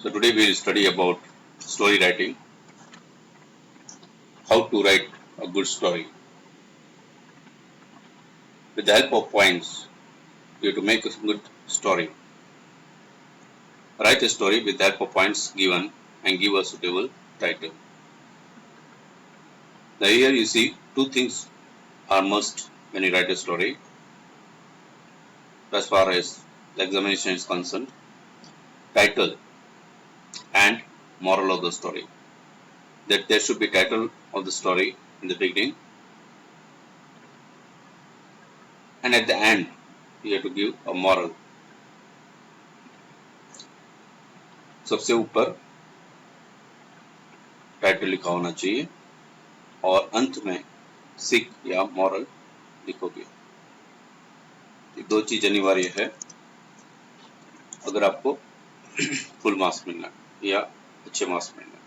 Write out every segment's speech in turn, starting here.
So today we will study about story writing, how to write a good story. With the help of points, you have to make a good story. Write a story with the help of points given and give a suitable title. Now here you see two things are must when you write a story as far as the examination is concerned. Title and moral of the story. That there should be title of the story in the beginning, and at the end you have to give a moral. सबसे ऊपर title लिखा होना चाहिए और अंत में सीख या मॉरल लिखोगे। ये दो चीज अनिवार्य है अगर आपको फुल मार्क्स मिलना है या अच्छे मार्क्स मिलना है।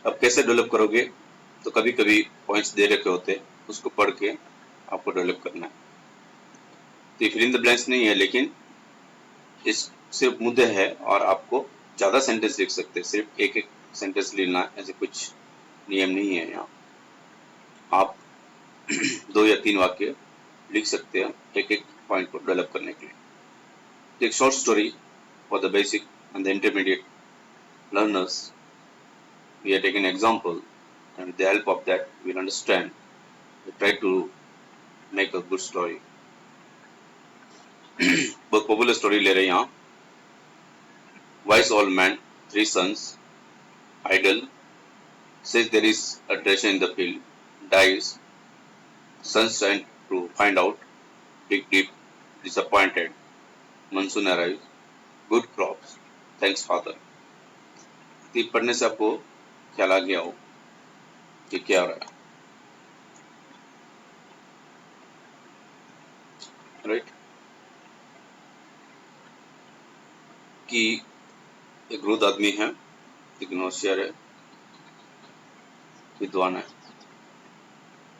अब कैसे डेवलप करोगे? तो कभी कभी पॉइंट्स दे रखे होते हैं, उसको पढ़ के आपको डेवलप करना है। तो फिल इन द ब्लैंक्स नहीं है, लेकिन इस सिर्फ मुद्दे है और आपको ज्यादा सेंटेंस लिख सकते हैं। सिर्फ एक एक सेंटेंस लेना, ऐसे कुछ नियम नहीं है यहाँ। आप 2 या 3 वाक्य लिख सकते हैं एक एक पॉइंट को डेवलप करने के लिए। एक short story for the basic and the intermediate learners. We are taking an example, and with the help of that, we'll understand. We try to make a good story. बहुत popular story ले रहे हैं यहाँ। Wise old man, 3 sons, idle, says there is a treasure in the field, dies. Sons trying to find out, dig deep, disappointed. Monsoon arrives, good crops, thanks father. तो पढ़ने से आपको ख्याल आ गया हो कि क्या हो रहा है, राइट? कि एक वृद्ध आदमी है, एक होशियार है, विद्वान है।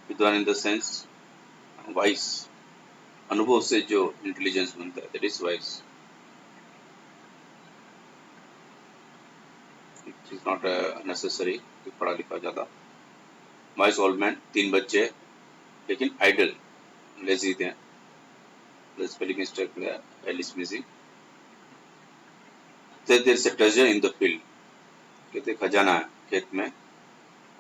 विद्वान इन द सेंस वाइस, अनुभव से जो इंटेलिजेंस बनता है, that is vice. It is not necessary कि पढ़ा लिखा ज्यादा। वाइस ओल्ड मैन, 3 बच्चे, लेकिन आइडल, लेजी थे। स्पेलिंग मिस्टेक है, L is missing. There is a treasure in the field, कहते खजाना है खेत में,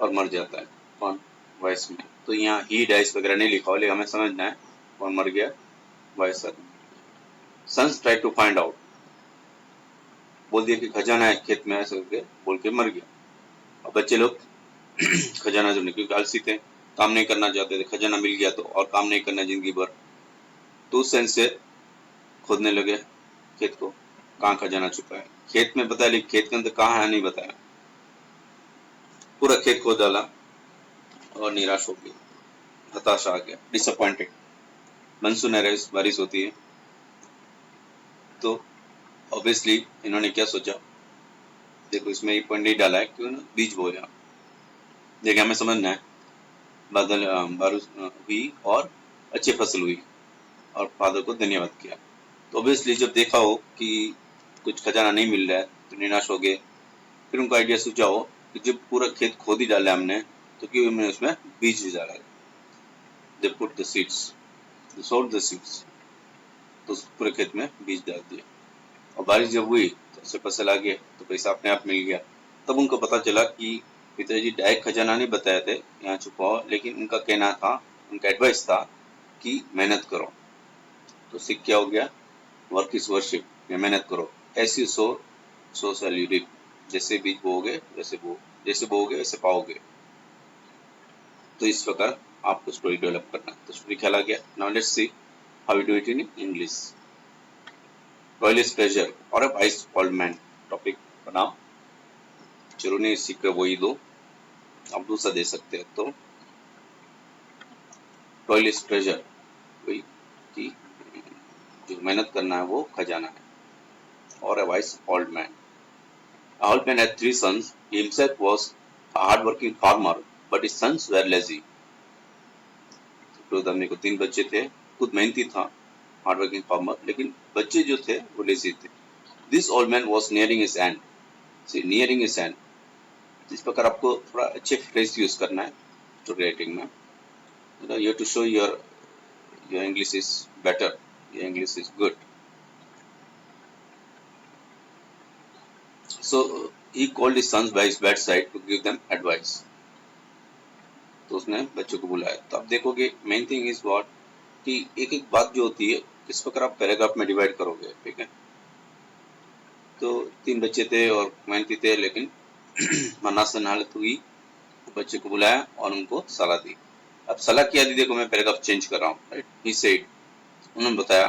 और मर जाता है। कौन? वाइस में। तो यहाँ ही डाइस वगैरह नहीं लिखा हो, लेकिन हमें समझना है कौन मर गया, वाइस आदमी। Sons try to find out, बोल दिया कि खजाना है खेत में, ऐसा करके बोल के मर गया। और बच्चे लोग खजाना जो क्योंकि आलसी थे, काम नहीं करना चाहते थे, खजाना मिल गया तो और काम नहीं करना जिंदगी भर, तो उस सेंस से खोदने लगे खेत को, कहाँ खजाना छुपा है। खेत में बताया, लेकिन खेत के अंदर कहाँ है नहीं बताया। पूरा खेत खोद डाला और निराश हो गया, हताशा आ गया, डिसअपॉइंटेड। मनसून अराइव्स, बारिश होती है, तो ऑब्वियसली इन्होंने क्या सोचा, देखो इसमें एक पॉइंट नहीं डाला है, क्यों ना बीज बोया। देखिए हमें समझना है, बादल बारिश हुई और अच्छी फसल हुई और फादर को धन्यवाद किया। तो ऑब्वियसली जब देखा हो कि कुछ खजाना नहीं मिल रहा है तो निराश हो गए। फिर उनको आइडिया सूझा हो कि जब पूरा खेत खोद ही डाला हमने, तो क्यों हमने उसमें बीज डाला। दे पुट द सीड्स, दे सोड द सीड्स, तो पूरे खेत में बीज डाल दिए। और बारिश जब हुई तो उससे फसल आ गया, तो पैसा अपने आप मिल गया। तब उनको पता चला कि पिताजी डायरेक्ट खजाना नहीं बताए थे यहाँ छुपा हो, लेकिन उनका कहना था, उनका एडवाइस था कि मेहनत करो। तो सीख क्या हो गया, वर्क इज वर्शिप, मेहनत करो। ऐसी सो शैल यू रीप, जैसे बीज बोओगे जैसे बोओगे वैसे पाओगे। तो इस प्रकार आपको स्टोरी डेवलप करना। तो स्टोरी ख्याल आ गया। Now let's see how you do it in English. Royalist pleasure और a wise old man, topic बनाओ। चलो नहीं सीख वही दो, आप दूसरा दे सकते हैं। तो रॉयलिस्ट प्लेजर, वही कि जो मेहनत करना है वो खजाना है। और a wise old man, old man had 3 sons. He himself was a hard-working farmer, but his sons were lazy. तो आदमी को 3 बच्चे थे, खुद मेहनती था, हार्ड वर्किंग फार्मर, लेकिन बच्चे जो थे वो लेजी थे। This old man was nearing his end. See, nearing his end. इस प्रकार आपको थोड़ा अच्छे फ्रेज यूज करना है स्टोरी राइटिंग में. You have to show your English is better, your English is good. So he called his sons by his bedside to give them advice. तो उसने बच्चों को बुलाया. तो आप देखोगे मेन थिंग इज व्हाट कि एक एक बात जो होती है किस प्रकार आप पैराग्राफ में डिवाइड करोगे. ठीक है, तो 3 बच्चे थे और मेहनती थे, लेकिन मनासन हालत हुई, बच्चे को बुलाया और उनको सलाह दी. अब सलाह क्या दी, देखो मैं पैराग्राफ चेंज कर रहा हूँ. राइट, ही सेड, उन्होंने बताया,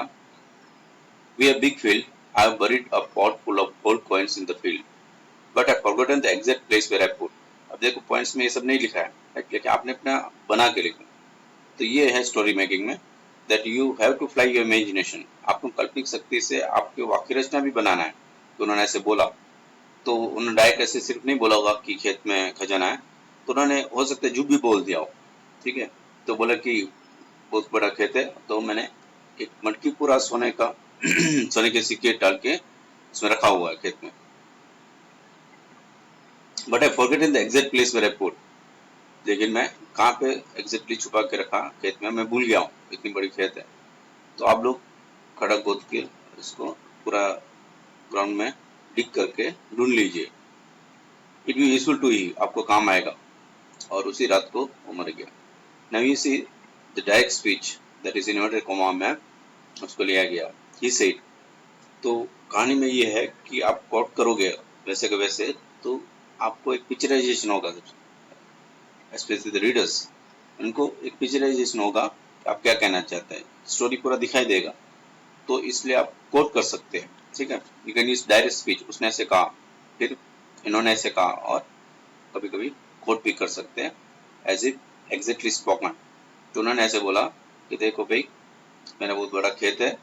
we have big field, I have buried a pot full of gold coins in the field, but I forgotten the exact place where I put. अब देखो पॉइंट्स में ये सब नहीं लिखा है, लेकिन आपने अपना बना के लिखा. तो ये है स्टोरी मेकिंग में, that you have to fly your imagination. आपको कल्पनिक शक्ति से आपके वाक्य रचना भी बनाना है. तो उन्होंने ऐसे बोला, तो उन्होंने डायरेक्ट ऐसे सिर्फ नहीं बोला होगा कि खेत में खजाना है, तो उन्होंने हो सकता है झूठ भी बोल दिया हो. ठीक है, तो बोला कि बहुत बड़ा खेत है, तो मैंने एक मटकी पूरा सोने का सोने के सिक्के डाल के उसमें रखा हुआ है खेत में. But I forgotten the exact place where I put. लेकिन मैं कहाँ पे एग्जैक्टली छुपा के रखा खेत में, मैं भूल गया हूँ, इतनी बड़ी खेत है. तो आप लोग खड़ा खोद के इसको पूरा ग्राउंड में डिग करके ढूंढ लीजिए. इट बी यूजफुल टू ही, आपको काम आएगा. और उसी रात को वो मर गया. Now you see the direct speech that is inverted comma में उसको लिया गया. ही सेड, तो कहानी में ये है कि आप कोट करोगे वैसे के वैसे, तो आपको एक पिक्चराइजेशन होगा, स्पेशली द रीडर्स, उनको एक पिक्चराइजेशन होगा कि आप क्या कहना चाहते हैं. स्टोरी पूरा दिखाई देगा, तो इसलिए आप कोट कर सकते हैं. ठीक है, you can use direct speech, उसने ऐसे कहा, फिर इन्होंने ऐसे कहा, और कभी कभी कोट भी कर सकते हैं एज इट एग्जैक्टली स्पोकन. तो उन्होंने ऐसे बोला कि देखो भाई, मेरा बहुत बड़ा खेत है,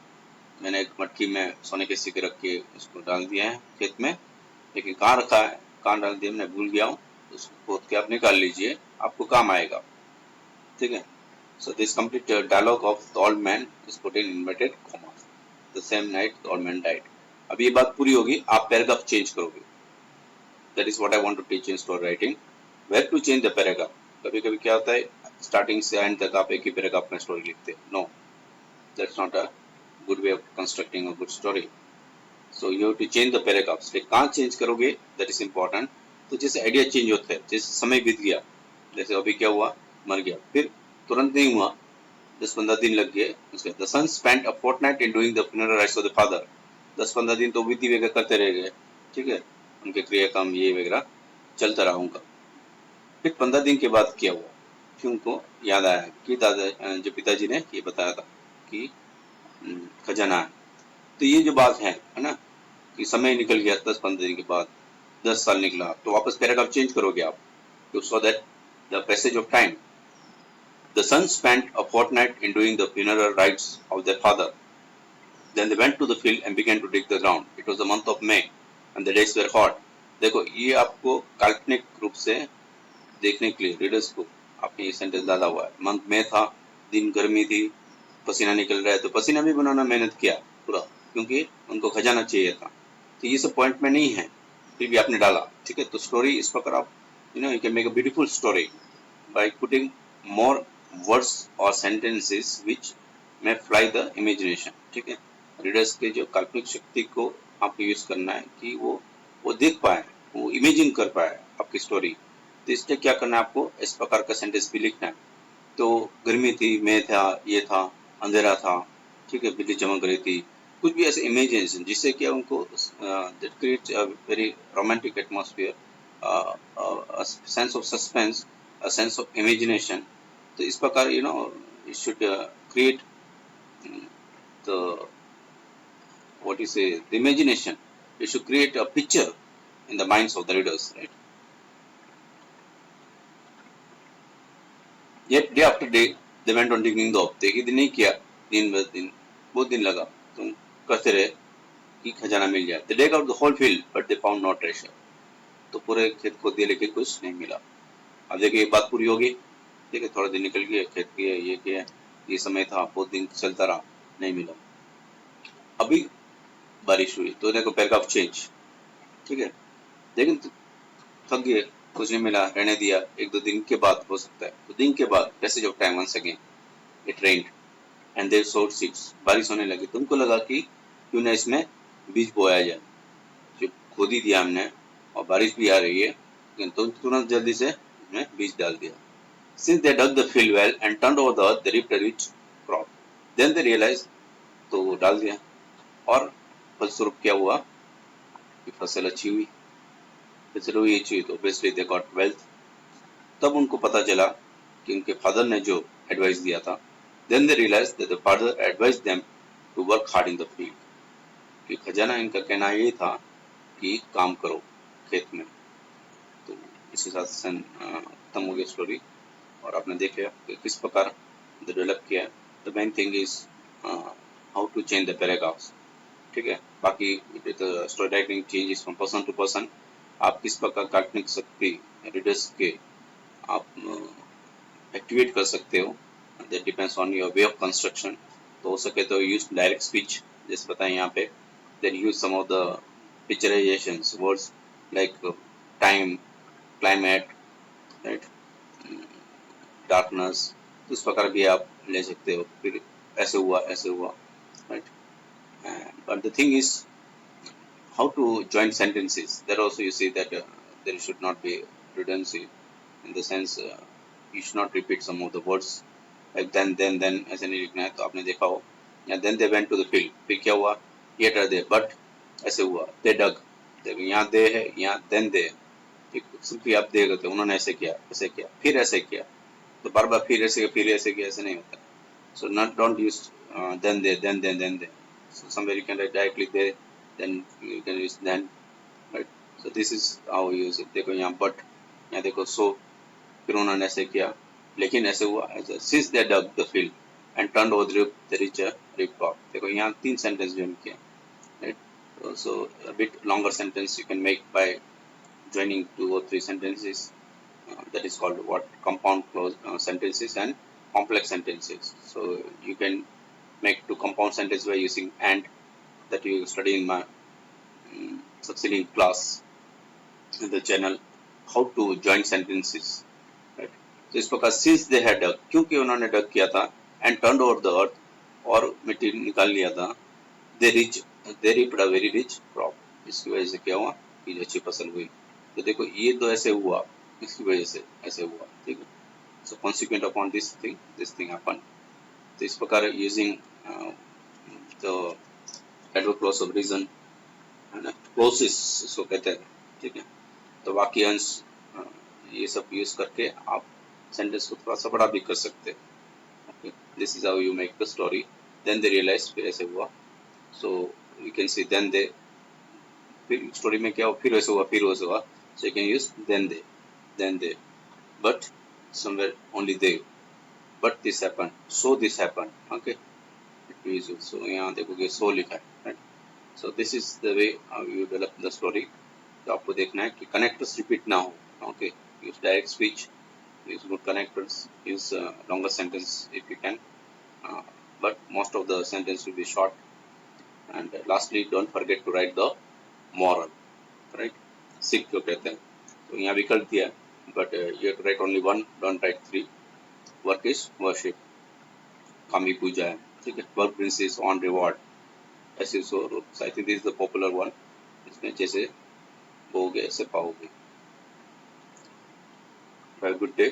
मैंने एक मटकी में सोने के सिक्के रख के उसको डाल दिया है खेत में, लेकिन कहाँ रखा है, कहाँ डाल दिया, मैं भूल गया हूँ. उसको खोद के आप निकाल लीजिए, आपको काम आएगा. ठीक है, so this complete dialogue of the old man is put in inverted commas. The same night the old man died. अब ये बात पूरी होगी, आप पैराग्राफ चेंज करोगे. That is what I want to teach in story writing. Where to change the paragraph? कभी कभी क्या होता है, स्टार्टिंग से एंड तक आप एक ही पैराग्राफ में स्टोरी लिखते हैं. No, that's not a good way of constructing a good story. So you have to change the paragraphs. कहाँ चेंज करोगे, that is important. तो जैसे आइडिया चेंज होता है, जैसे समय बीत गया, जैसे अभी क्या हुआ, मर गया, फिर तुरंत नहीं हुआ, 10-15 दिन लग गए. उसके the son spent a fortnight in doing the funeral rites of the father. 10-15 दिन तो विधि वगैरह करते रह गए. ठीक है, उनके क्रियाक्रम ये वगैरह चलता रहा उनका. फिर 15 दिन के बाद क्या हुआ, फिर उनको याद आया कि दादा जो पिताजी ने ये बताया था कि खजाना है. तो ये जो बात है ना, कि समय निकल गया 10-15 दिन के बाद, 10 साल निकला, तो वापस पैराग्राफ चेंज करोगे आप, to show that the passage of time. The sons spent a fortnight in doing the funeral rites of their father. Then they went to the field and began to dig the ground. It was the month of May and the days were hot. देखो ये आपको काल्पनिक रूप से देखने के लिए readers को आपने ये सेंटेंस डाला हुआ है. मंथ में था, दिन गर्मी थी, पसीना निकल रहा है, तो पसीना भी बनाना मेहनत किया पूरा, क्योंकि उनको खजाना चाहिए था. तो ये सब पॉइंट में नहीं है, फिर भी आपने डाला. ठीक है, तो स्टोरी इस प्रकार आप you can make a beautiful story by putting more words or sentences which may fly the imagination. ठीक है, रीडर्स के जो काल्पनिक शक्ति को आपको यूज करना है कि वो देख पाए, वो इमेजिन कर पाए आपकी स्टोरी. तो इसलिए क्या करना है, आपको इस प्रकार का सेंटेंस भी लिखना है. तो गर्मी थी, मैं था, ये था, अंधेरा था, ठीक है, बिजली चमक रही थी, कुछ भी ऐसे इमेजिनेशन जिससे कि उनको that creates a very romantic atmosphere, a sense of suspense, a sense of imagination. तो इस प्रकार you should create the what you say the imagination. You should create a picture in the minds of the readers, right? Yet day after day they went on digging the earth. देखिए दिन नहीं किया, दिन ब दिन, बहुत दिन लगा, तुम करते रहे कि खजाना मिल जाए. They dug out the whole field but they found no treasure. तो पूरे खेत को दिए लेकिन कुछ नहीं मिला. अब देखिए बात पूरी होगी. ठीक है, थोड़ा दिन निकल गया, खेत किया, ये किया, ये समय था, बहुत दिन चलता रहा, नहीं मिला. अभी बारिश हुई तो देखो पैराग्राफ चेंज, ठीक है। लेकिन थक गए, कुछ नहीं मिला, रहने दिया, एक दो दिन के बाद हो सकता है, तो दिन के बाद passage of time once again it rained and they sowed seeds, बारिश होने लगी, तुमको लगा कि क्यों ना इसमें बीज बोया जाए, जो खोद ही दिया हमने और बारिश भी आ रही है, लेकिन तुम तुरंत जल्दी से इसमें बीज डाल दिया। Since they dug the field well and turned over the earth, they reaped a rich crop. Then they realized, तो वो डाल दिया और फलस्वरूप क्या हुआ कि फसल अच्छी हुई, फसल हुई अच्छी हुई तो obviously they got wealth। तब उनको पता चला कि उनके फादर ने जो एडवाइस दिया था, then they realized that the father advised them to work hard in the field। कि खजाना इनका कहना ये था कि काम करो खेत में। तो इसी साथ खत्म हो गया स्टोरी और आपने देख लिया कि किस प्रकार डेवलप किया है। The main thing is how to change the paragraphs, ठीक है। बाकी story writing changes from person to person, आप किस प्रकार काल्पनिक शक्ति रीडर्स के आप एक्टिवेट कर सकते हो, that depends on your way of construction. तो हो सके तो यूज डायरेक्ट स्पीच जैसे बताएं यहाँ पे, then use some of the picturisations words like time, climate, right, darkness, तो इस प्रकार भी आप ले सकते हो। फिर ऐसे हुआ, right. But the thing is how to join sentences. There also you see that there should not be redundancy in the sense you should not repeat some of the words like then ऐसे नहीं लिखना है। तो आपने देखा हो या then they went to the field, फिर क्या हुआ, yet are they, but ऐसे हुआ, they dug, देखो यहाँ they है, यहाँ then they, सिर्फ आप दे करते उन्होंने ऐसे किया, फिर ऐसे किया, तो बार बार फिर ऐसे किया ऐसे नहीं होता। So not don't use then they. So somewhere you can write directly there, then you can use then, right? So this is how we use it. देखो यहाँ but, यहाँ देखो so, फिर उन्होंने ऐसे किया, लेकिन ऐसे हुआ, ऐसे since they dug the field and turned over the rich reap crop। देखो यहाँ 3 सेंटेंस join किया, right? So a bit longer sentence you can make by joining 2 or 3 sentences. That is called what, compound clause sentences and complex sentences. So you can make 2 compound sentences by using and, that you study in my succeeding class in the channel, how to join sentences, right? तो इस प्रकार since they had dug, क्योंकि उन्होंने डग किया था, and turned over the earth, और मिट्टी निकाल लिया था, they reaped a very rich crop। इसकी वजह से क्या हुआ कि अच्छी फसल हुई। तो देखो ये तो ऐसे हुआ, इसकी वजह से ऐसे हुआ, ठीक है। So consequent upon this thing happened। तो इस प्रकार using the adverb clause of reason है ना, क्लोसिस इसको कहते हैं, ठीक है। तो वाक्यांश ये सब यूज करके आप सेंटेंस को थोड़ा सा बड़ा भी कर सकते हैं। This is how you make the story. Then they realise, फिर ऐसे हुआ, so you can see then they, फिर स्टोरी में क्या हुआ, फिर वैसे हुआ, so you can use then they, but somewhere only they, but this happen, so this happen, okay. So यहाँ देखोगे सो लिखा है, right. So this is the way you develop the story। तो आपको देखना है कि connectors repeat ना हो, okay। Use direct speech, use good connectors, use longer sentence if you can, uh, but most of the sentence will be short। And lastly, don't forget to write the moral, right? सीख जो कहते हैं, तो यहाँ विकल्प दिया है, but you have to write only one, don't write 3। Work is worship, काम ही पूजा है, ठीक है। Work brings is on reward, ऐसे सो। I think this is the popular one, इसमें जैसे बोगे ऐसे पाओगे। Have a good day।